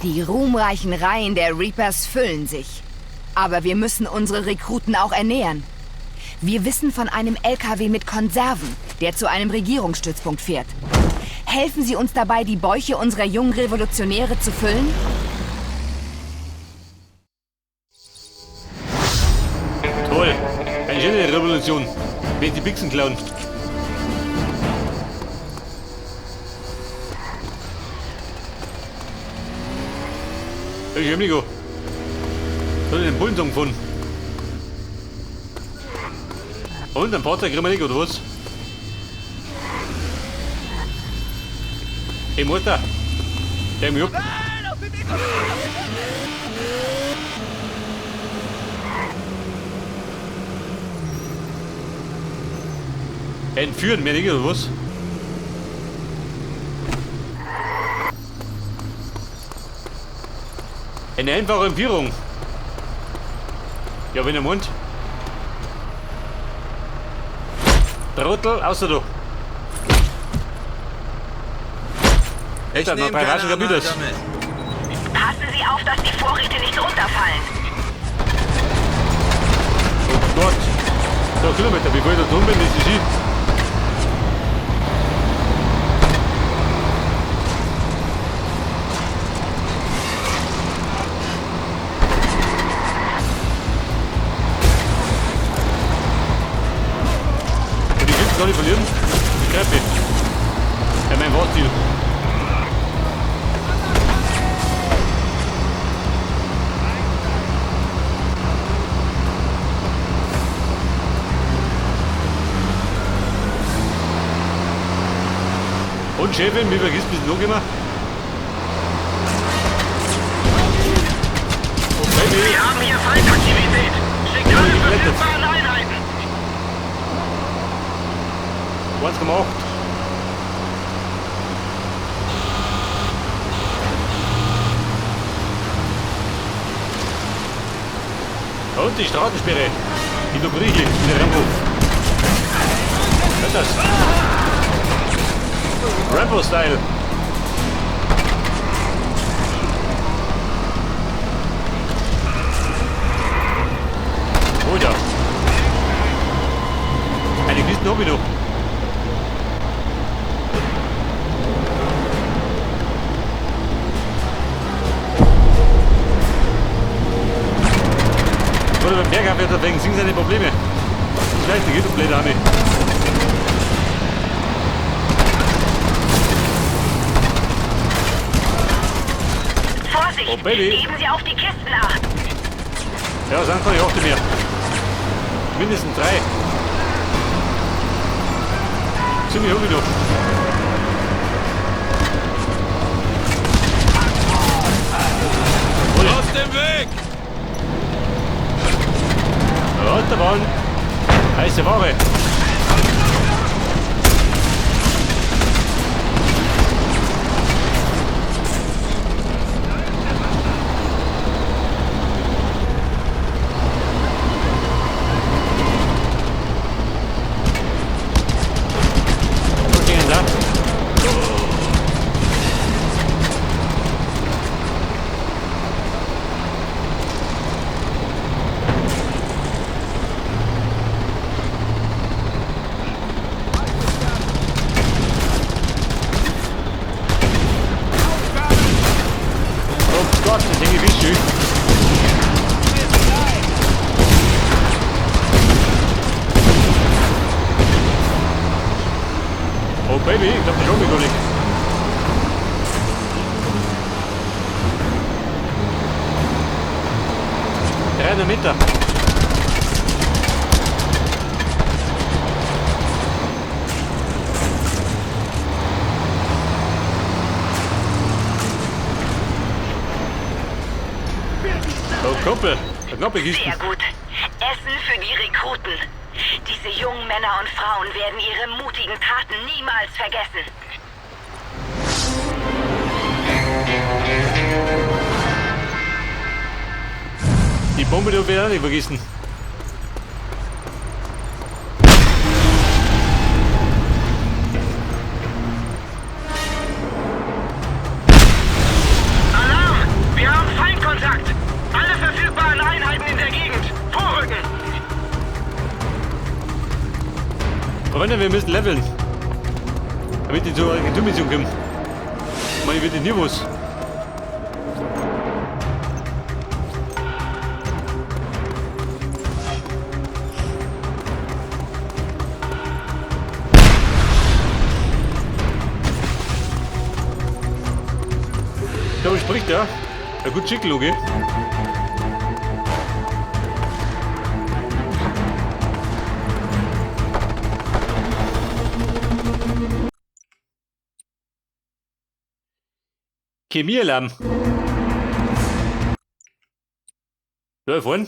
Die ruhmreichen Reihen der Reapers füllen sich. Aber wir müssen unsere Rekruten auch ernähren. Wir wissen von einem LKW mit Konserven, der zu einem Regierungsstützpunkt fährt. Helfen Sie uns dabei, die Bäuche unserer jungen Revolutionäre zu füllen? Toll, eine schöne Revolution. Wenn die Bixen klauen. Hey, Schemligo. Soll ich den Bullensong gefunden? Und ein Fahrzeug kriegen wir nicht, oder was? Hey, Mutter. Der mich ab. Entführen wir nicht, oder was? Eine einfache Entführung. Ja, wenn er meint. Trottel, außer du. Ich Da noch nehme drei keine Raschen Kapitels. Armada mit. Passen Sie auf, dass die Vorräte nicht runterfallen. Oh Gott. So, Kilometer, bevor ich da drum bin, ist die Ski. Soll ich verlieren? Die Treppe. Ja, mein Wortziel. Und Chefin, wie vergisst du es noch immer? Oh, Baby. Wir haben hier Feindaktivität. Schickt Ja, alle die Blätter. verfügbaren Einheiten. Was gemacht? Und die Straßensperre. Die Dobrige in der Rambo. Hört das? Rambo-Style. Oh ja. Eine Kiste habe ich noch. Oder beim Bergarbeiter wegen sind seine Probleme. Ich weiß, die geht um blöd Arme. Vorsicht! Oh, Baby. Geben Sie auf die Kisten acht! Ja, sind kann ich auch mehr. Mindestens 3. Ziemlich hungrig noch. Aus dem Weg! Autobahn. Heiße Ware. Wo gehen da? Oh Gott, das hänge ich schön. Oh Baby, ich hab den schon mitgelegt. Meter. Oh Kumpel, eine knappe Kiste. Sehr gut. Essen für die Rekruten. Diese jungen Männer und Frauen werden ihre mutigen Taten niemals vergessen. Die Bombe darf ich auch nicht vergessen. Alarm! Aber nein, wir müssen leveln. Damit die zur Agenturmission kommen. Ich meine, ich will nie was. Da spricht er. Ja gut, schick, Logi. Chemiealarm. Da vorne.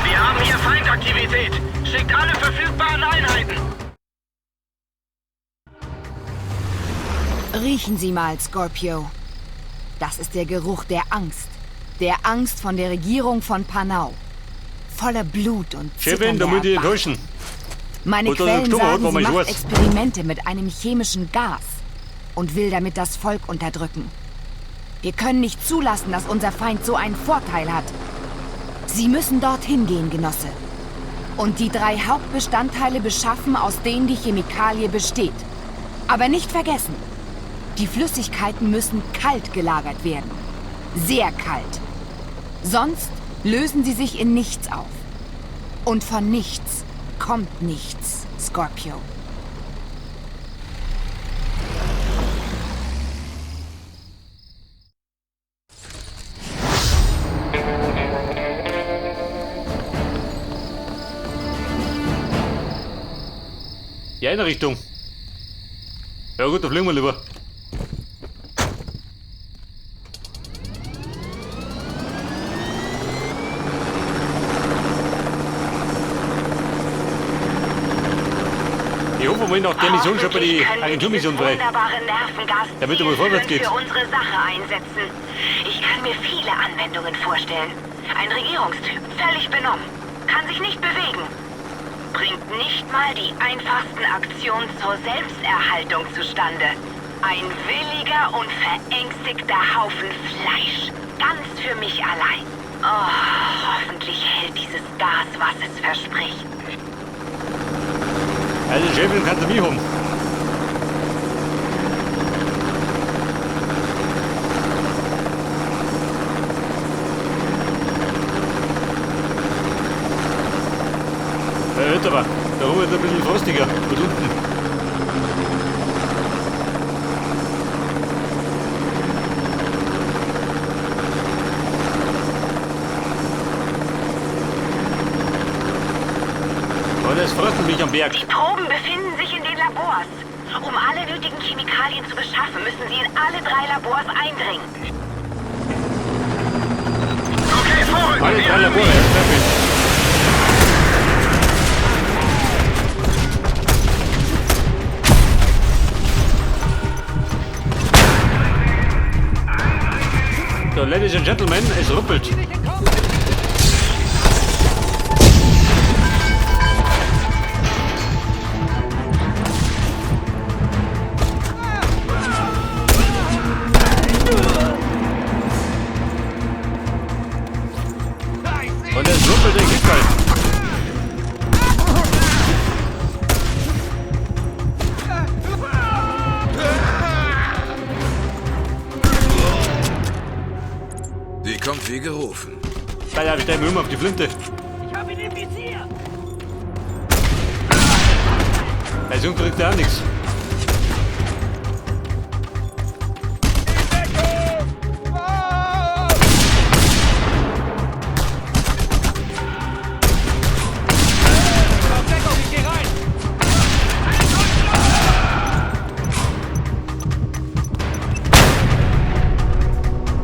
Wir haben hier Feindaktivität. Schickt alle verfügbaren Einheiten. Riechen Sie mal, Scorpio. Das ist der Geruch der Angst. Der Angst von der Regierung von Panau. Voller Blut und Chefin, da muss ich enttäuschen. Meine Oder Quellen Oktober hat sagen, man sie mal macht Schwarz. Experimente mit einem chemischen Gas und will damit das Volk unterdrücken. Wir können nicht zulassen, dass unser Feind so einen Vorteil hat. Sie müssen dorthin gehen, Genosse. Und die 3 Hauptbestandteile beschaffen, aus denen die Chemikalie besteht. Aber nicht vergessen, die Flüssigkeiten müssen kalt gelagert werden. Sehr kalt. Sonst lösen sie sich in nichts auf. Und von nichts kommt nichts, Scorpio. Ja, in der Richtung. Ja gut, da fliegen wir lieber. Ich hoffe mal nach der Mission schon bei die Agenturmission frei. Damit er mal vorwärts geht. Für unsere Sache einsetzen. Ich kann mir viele Anwendungen vorstellen. Ein Regierungstyp, völlig benommen, kann sich nicht bewegen. Bringt nicht mal die einfachsten Aktionen zur Selbsterhaltung zustande. Ein williger und verängstigter Haufen Fleisch. Ganz für mich allein. Oh, hoffentlich hält dieses Gas, was es verspricht. Also Chefin, kannst du mich haben. Ja, hört aber, da oben ist ein bisschen frostiger, und unten. Oh, das frostet mich am Berg. Die Proben befinden sich in den Labors. Um alle nötigen Chemikalien zu beschaffen, müssen sie in alle 3 Labors eindringen. Okay, vorrücken. Alle Wir 3 haben Labore, ihn. ja, perfekt. So, Ladies and Gentlemen, es ruppelt. Und es ruppelt den Giftwald. Sie kommt wie gerufen. Da stellen wir auf die Flinte. Ich habe ihn im Visier. Bei so kriegt er auch nichts.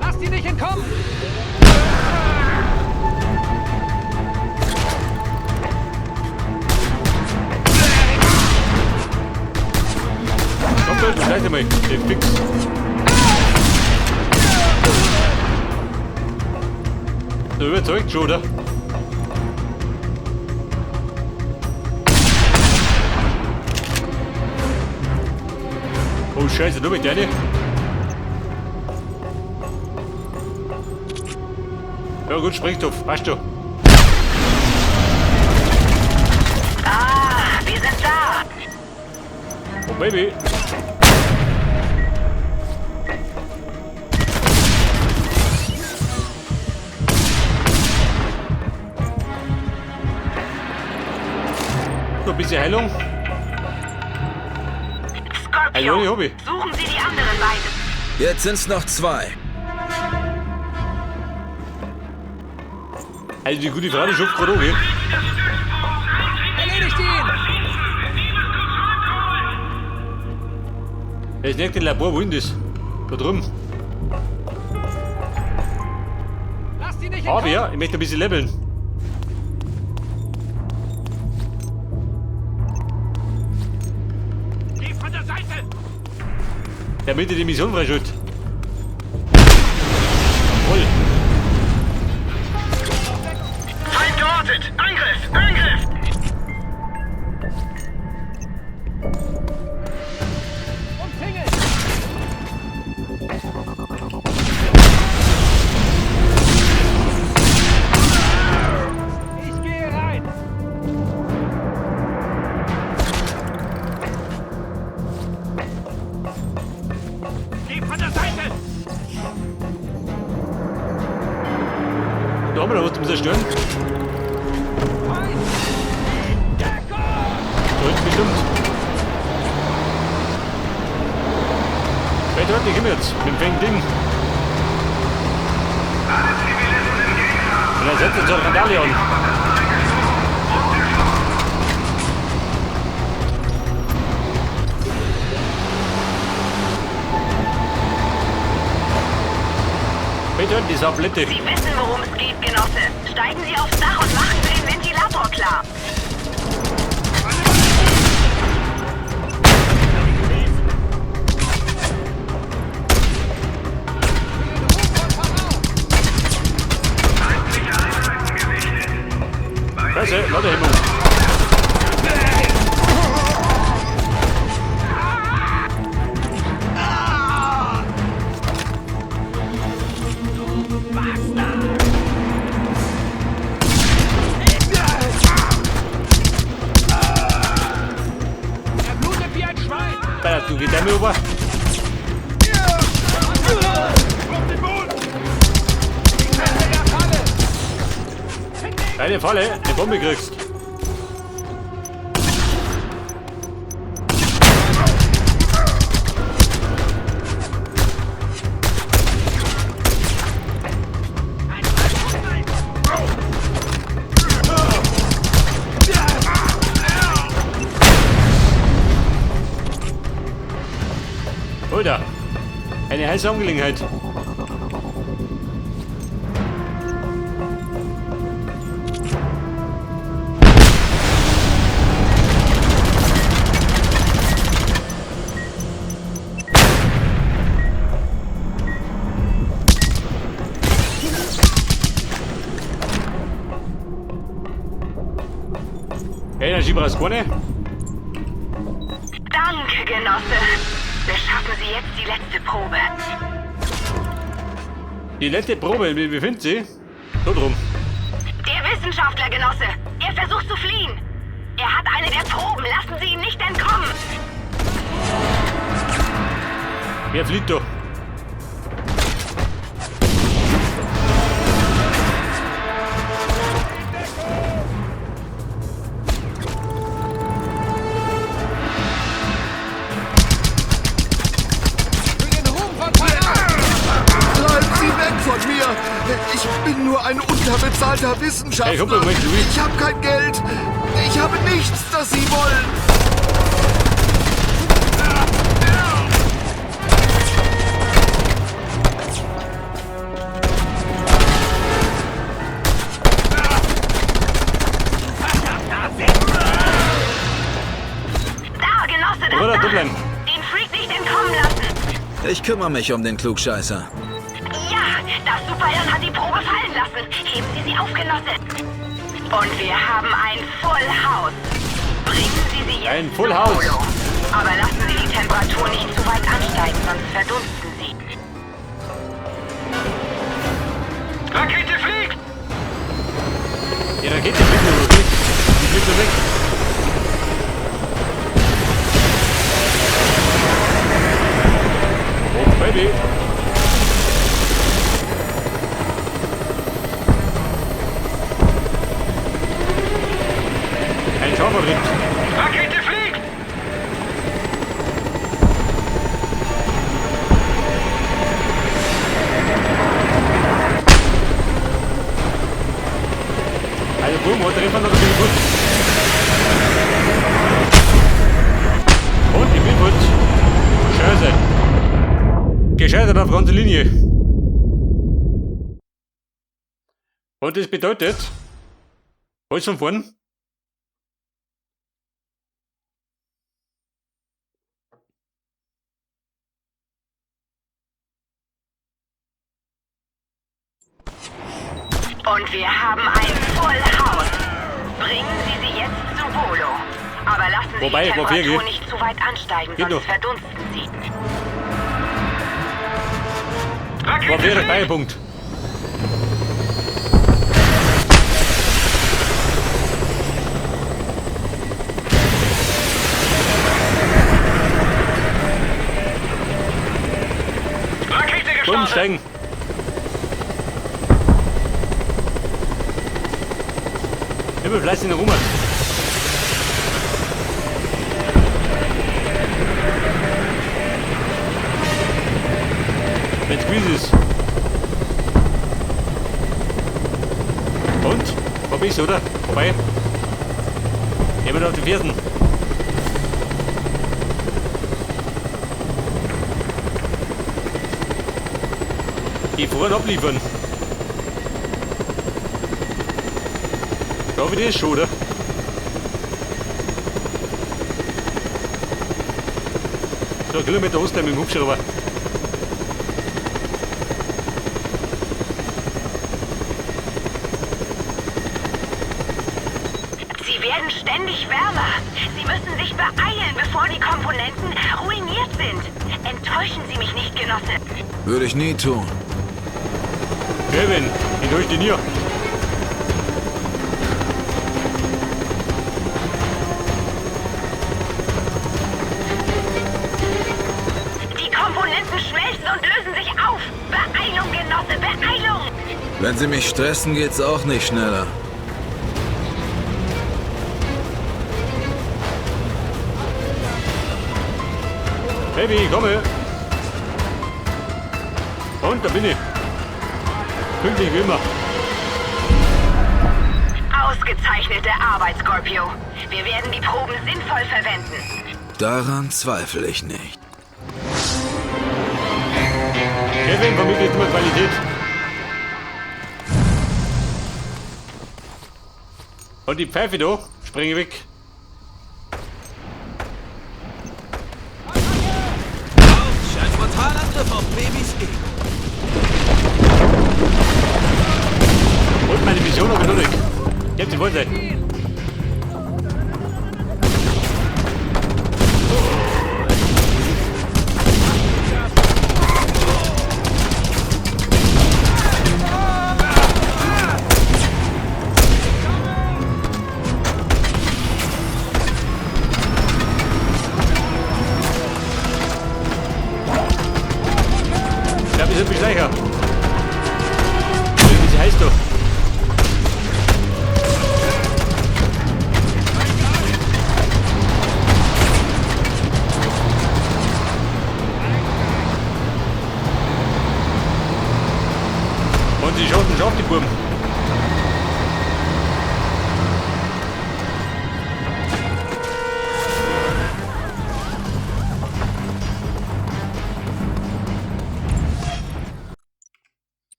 Lass die nicht entkommen. Doppelt, gleich einmal. Den Fix. Überzeugt schon, oder? Oh Scheiße, du mit der nicht. Ja gut, Sprengstoff, passt schon. Ah, wir sind da. Oh Baby. Noch ein bisschen Heilung. Hallo, Scorpio, Hobby. suchen Sie die anderen beiden. Jetzt sind's noch 2. Also die gute Frau, die schafft gerade auch, gell? Erledigt ihn! Er ist nicht im Labor, wohin das? Da drüben. Lass die nicht Aber entkommen! ja, ich möchte ein bisschen leveln. Geh von der Seite! Damit er die Mission freischüttet. Voll. Feind geortet! Angriff! Angriff! Umzingeln! Ich gehe rein! Geh von der Seite! Da haben wir noch was zum Zerstören. Feind! Deckung! Da hinten bestimmt. Wer dort, die kommen jetzt. Mit dem feinen Ding. Und dann setzt uns auch Randale an. Wer dort, die Sablette. Sie wissen, worum es geht, Genosse. Steigen Sie aufs Dach und machen Sie den Ventilator klar. Scheiße, Ladehemmung. Er blutet wie ein Schwein! Da, du gehst damit rüber. Auf den Boden! Ich bin in der Falle! Keine Falle, eine Bombe kriegst. Oder? Eine heiße Angelegenheit. Energiepreis vorne. Danke, Genosse. Beschaffen Sie jetzt die letzte Probe. Die letzte Probe, wie befindet sie? So drum. Der Wissenschaftler, Genosse. Er versucht zu fliehen. Er hat eine der Proben. Lassen Sie ihn nicht entkommen. Wer flieht doch? Für den Ruhm von Panama! Bleiben Sie weg von mir! Ich bin nur ein unterbezahlter Wissenschaftler. Hey, Hummel, Mensch, Louis. Ich habe kein Geld. Ich habe nichts, das Sie wollen. Da, Genosse, das Oder Dach. Dublin. Den Freak nicht entkommen lassen. Ich kümmere mich um den Klugscheißer. Ja, das Superhirn hat die Probe fallen lassen. Geben Sie sie auf, Genosse. Und wir haben ein Full House. Bringen Sie sie jetzt Ein Full zum House. Polo. Aber lassen Sie die Temperatur nicht zu weit ansteigen, sonst verdunsten sie. Rakete fliegt! Die Rakete fliegt nur, okay? Die fliegt nur weg. Oh, Baby. Ein Schaufelritt. Rakete fliegt! Also boom, hat der Treffer noch ein bisschen gut. Und ich bin gut. Scheiße. Gescheitert auf ganze Linie. Und das bedeutet, alles von vorn. Und wir haben ein Full House. Bringen Sie sie jetzt zu Volo. Aber lassen Sie Wobei, die wo wir Temperatur gehen? nicht zu weit ansteigen, Geht sonst doch. verdunsten sie. Rakete Wo wäre der fliegt! Steuerpunkt? Rakete Bumm, gestartet! steigen. Immer fleißig nach oben. Jetzt quiz ist. Und? Hab ich's, oder? Vorbei. Jemand auf die Fersen. Die vorhin abliefern. Da wieder ist schon, oder? So, Kilometer Osten mit dem Hubschrauber. Sie werden ständig wärmer. Sie müssen sich beeilen, bevor die Komponenten ruiniert sind. Enttäuschen Sie mich nicht, Genosse. Würde ich nie tun. Kevin, ich durch den hier. Die Komponenten schmelzen und lösen sich auf. Beeilung, Genosse, Beeilung. Wenn sie mich stressen, geht's auch nicht schneller. Baby, ich komme. Und, da bin ich. Pünktlich wie immer. Ausgezeichnete Arbeit, Scorpio. Wir werden die Proben sinnvoll verwenden. Daran zweifle ich nicht. Kevin vermittelt immer Qualität. Und die Pfeife da, springe weg. Ein Frontalangriff auf Babys Ego. Und meine Mission habe ich noch nicht. Ich hab die Wollseite. Ich glaube, ich sind Beschleicher. Wie sie heißt doch. Und sie schaut schon auf die Buben.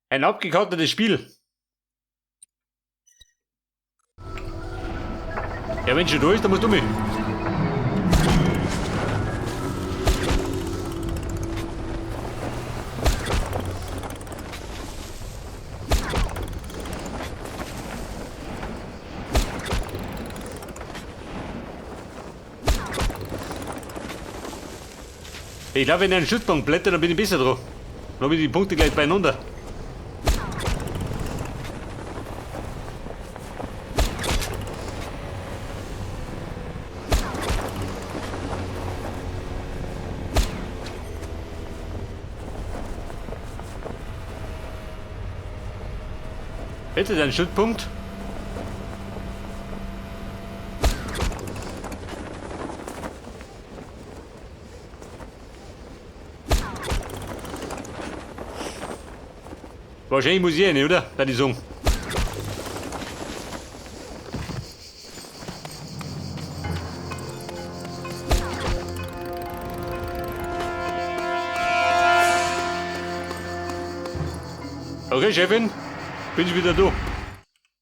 Ein abgekartetes Spiel. Ja, wenn schon durch, dann musst du mich. Ich glaube, wenn er einen Stützpunkt blättert, dann bin ich besser dran. Dann habe ich die Punkte gleich beieinander. Jetzt ist ein Stützpunkt. Wahrscheinlich muss ich rein, oder? Da die Song. Okay, Chefin, bin ich wieder da.